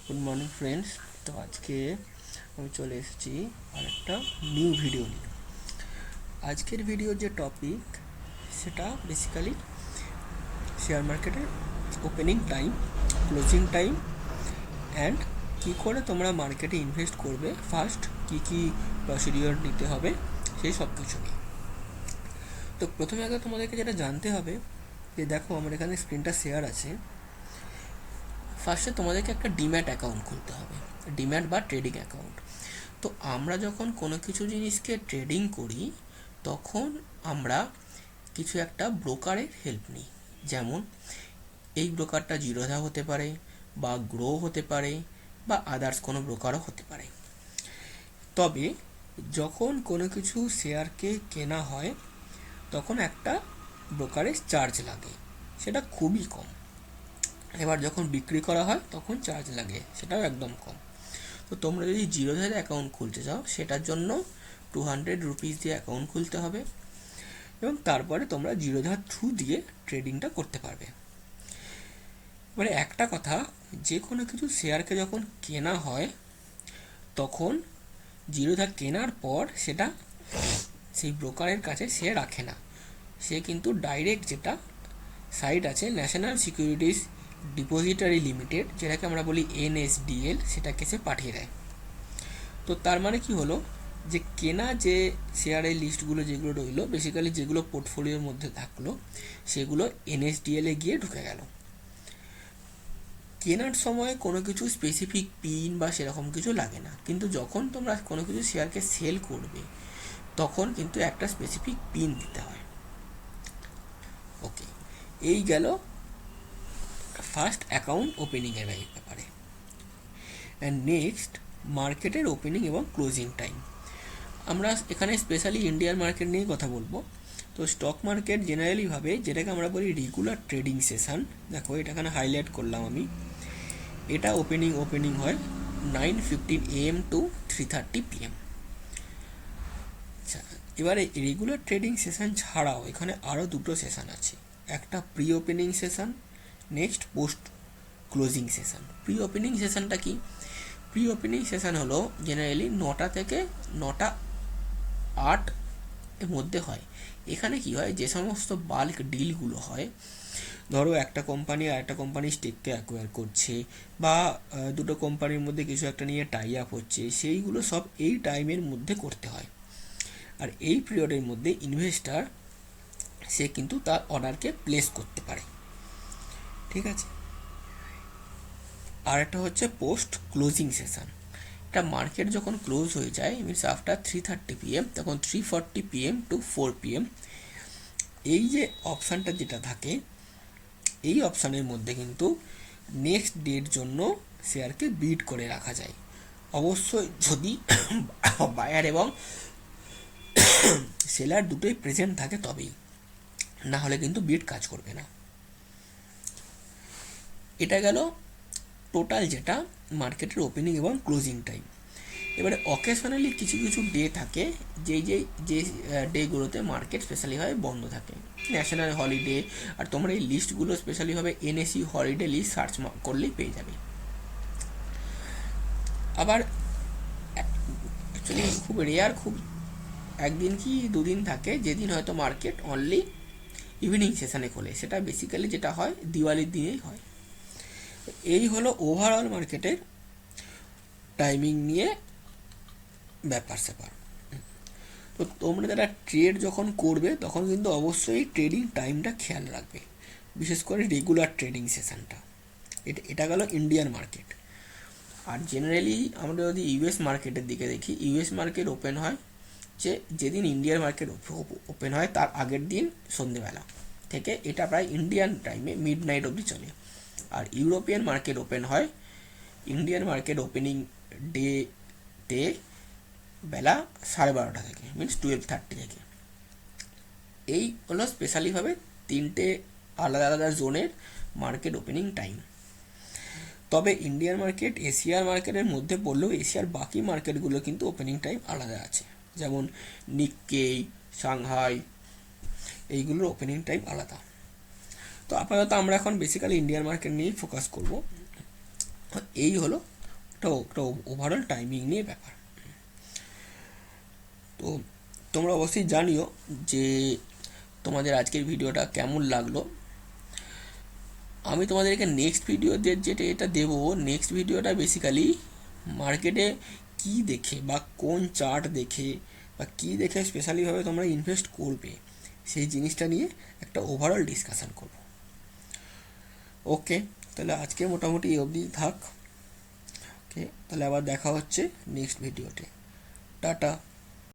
Good morning friends. তো আজকে আমি চলে এসেছি আর একটা নিউ ভিডিও নিয়ে। আজকের ভিডিওর যে টপিক সেটা বেসিক্যালি শেয়ার মার্কেটের opening time, closing time and কী করে তোমরা মার্কেটে ইনভেস্ট করবে, ফার্স্ট কী কী প্রসিডিওর নিতে হবে, সেই সব কিছু নিয়ে। তো প্রথমে আগে তোমাদেরকে যেটা জানতে হবে যে দেখো আমার এখানে স্ক্রিনটা শেয়ার আছে। ফার্স্টে তোমাদেরকে একটা ডিম্যাট অ্যাকাউন্ট খুলতে হবে, ডিম্যাট বা ট্রেডিং অ্যাকাউন্ট। তো আমরা যখন কোনো কিছু জিনিসকে ট্রেডিং করি তখন আমরা কিছু একটা ব্রোকারের হেল্প নিই। যেমন এই ব্রোকারটা জিরোধা হতে পারে বা গ্রো হতে পারে বা আদার্স কোনো ব্রোকারও হতে পারে। তবে যখন কোনো কিছু শেয়ারকে কেনা হয় তখন একটা ব্রোকারেজ চার্জ লাগে, সেটা খুবই কম। এবার যখন বিক্রি করা হয় তখন চার্জ লাগে, সেটাও একদম কম। তো তোমরা যদি জিরোধার অ্যাকাউন্ট খুলতে চাও সেটার জন্য 200 রুপিস দিয়ে অ্যাকাউন্ট খুলতে হবে এবং তারপরে তোমরা জিরোধার থ্রু দিয়ে ট্রেডিংটা করতে পারবে। এবারে একটা কথা, যে কোনো কিছু শেয়ারকে যখন কেনা হয় তখন জিরোধা কেনার পর সেটা সেই ব্রোকারের কাছে সে রাখে না, সে কিন্তু ডাইরেক্ট যেটা সাইট আছে ন্যাশনাল সিকিউরিটিজ ডিপোজিটারি লিমিটেড, যেটাকে আমরা বলি NSDL, সেটাকে সে পাঠিয়ে দেয়। তো তার মানে কি হলো, যে কেনা যে শেয়ারের লিস্টগুলো যেগুলো রইলো, বেসিক্যালি যেগুলো পোর্টফোলিওর মধ্যে থাকলো সেগুলো NSDL গিয়ে ঢুকে গেল। কেনার সময় কোনো কিছু স্পেসিফিক পিন বা সেরকম কিছু লাগে না, কিন্তু যখন তোমরা কোনো কিছু শেয়ারকে সেল করবে তখন কিন্তু একটা স্পেসিফিক পিন দিতে হয়। ওকে, এই গেল ফার্স্ট অ্যাকাউন্ট ওপেনিংয়ের ব্যাপারে। অ্যান্ড নেক্সট, মার্কেটের ওপেনিং এবং ক্লোজিং টাইম। আমরা এখানে স্পেশালি ইন্ডিয়ান মার্কেট নিয়ে কথা বলবো। তো স্টক মার্কেট জেনারেলিভাবে যেটাকে আমরা বলি রেগুলার ট্রেডিং সেশন, দেখো এটা এখানে হাইলাইট করলাম আমি, এটা ওপেনিং হয় 9:15 AM টু 3:30 PM। আচ্ছা, এবারে রেগুলার ট্রেডিং সেশন ছাড়াও এখানে আরও দুটো সেশন আছে। একটা pre opening session, next post closing session. Pre opening সেশনটা কি? প্রি ওপেনিং সেশন হলো জেনারেলি 9টা থেকে 9:08 এর মধ্যে হয়। এখানে কি হয়, যে সমস্ত বাল্ক ডিলগুলো হয়, ধরো একটা কোম্পানি আর একটা কোম্পানির স্টেককে অ্যাকোয়ার করছে বা দুটো কোম্পানির মধ্যে কিছু একটা নিয়ে টাই আপ হচ্ছে, সেইগুলো সব এই টাইমের মধ্যে করতে হয়। আর এই পিরিয়ডের মধ্যে ইনভেস্টার সে কিন্তু তার অর্ডারকে প্লেস করতে পারে। ঠিক আছে। আর একটা হচ্ছে পোস্ট ক্লোজিং সেশন। এটা মার্কেট যখন ক্লোজ হয়ে যায়, মিনস আফটার 3:30 PM, তখন 3:40 PM টু 4 PM এই যে অপশানটা যেটা থাকে, এই অপশানের মধ্যে কিন্তু নেক্সট ডের জন্য শেয়ারকে বিড করে রাখা যায়। অবশ্যই যদি বায়ার এবং সেলার দুটোই প্রেজেন্ট থাকে তবেই, না হলে কিন্তু বিড কাজ করবে না। এটা গেল টোটাল যেটা মার্কেটের ওপেনিং এবং ক্লোজিং টাইম। এবারে অকেশনালি কিছু কিছু ডে থাকে যে ডেগুলোতে মার্কেট স্পেশালি ভাবে বন্ধ থাকে, ন্যাশনাল হলিডে। আর তোমরা এই লিস্টগুলো স্পেশালিভাবে NSE হলিডে লিস্ট সার্চ করলেই পেয়ে যাবে। আবার অ্যাকচুয়ালি খুব রেয়ার, খুব একদিন কি দুদিন থাকে যেদিন হয়তো মার্কেট অনলি ইভিনিং সেশনে খোলে, সেটা বেসিক্যালি যেটা হয় দিওয়ালির দিনেই হয়। এই হলো ওভারঅল মার্কেটের টাইমিং নিয়ে ব্যাপার স্যাপার। তো তোমরা যারা ট্রেড যখন করবে তখন কিন্তু অবশ্যই ট্রেডিং টাইমটা খেয়াল রাখবে, বিশেষ করে রেগুলার ট্রেডিং সেশনটা। এটা গেল ইন্ডিয়ান মার্কেট। আর জেনারেলি আমরা যদি US মার্কেটের দিকে দেখি, US মার্কেট ওপেন হয় যেদিন ইন্ডিয়ান মার্কেট ওপেন হয় তার আগের দিন সন্ধেবেলা থেকে, এটা প্রায় ইন্ডিয়ান টাইমে মিড নাইট অবধি চলে। আর ইউরোপিয়ান মার্কেট ওপেন হয় ইন্ডিয়ান মার্কেট ওপেনিং ডেতে বেলা 12:30 থেকে, মিনস 12:30 থেকে। এই হলো স্পেশালিভাবে তিনটে আলাদা আলাদা জোনের মার্কেট ওপেনিং টাইম। তবে ইন্ডিয়ান মার্কেট এশিয়ার মার্কেটের মধ্যে পড়লেও এশিয়ার বাকি মার্কেটগুলো কিন্তু ওপেনিং টাইম আলাদা আছে, যেমন নিক্কেই, সাংহাই, এইগুলোর ওপেনিং টাইম আলাদা। তো আপাতত আমরা এখন বেসিক্যালি ইন্ডিয়ান মার্কেট নিয়েই ফোকাস করব। এই হলো একটা ওভারঅল টাইমিং নিয়ে ব্যাপার। তো তোমরা অবশ্যই জানিও যে তোমাদের আজকের ভিডিওটা কেমন লাগলো। আমি তোমাদেরকে নেক্সট ভিডিওতে যেটা এটা দেবো, নেক্সট ভিডিওটা বেসিক্যালি মার্কেটে কি দেখে বা কোন চার্ট দেখে বা কী দেখে স্পেশালিভাবে তোমরা ইনভেস্ট করবে সেই জিনিসটা নিয়ে একটা ওভারঅল ডিসকাশান করবো। ওকে, তাহলে আজকে মোটামুটি এই অবধি থাক। ওকে, তাহলে আবার দেখা হচ্ছে নেক্সট ভিডিওতে। টাটা।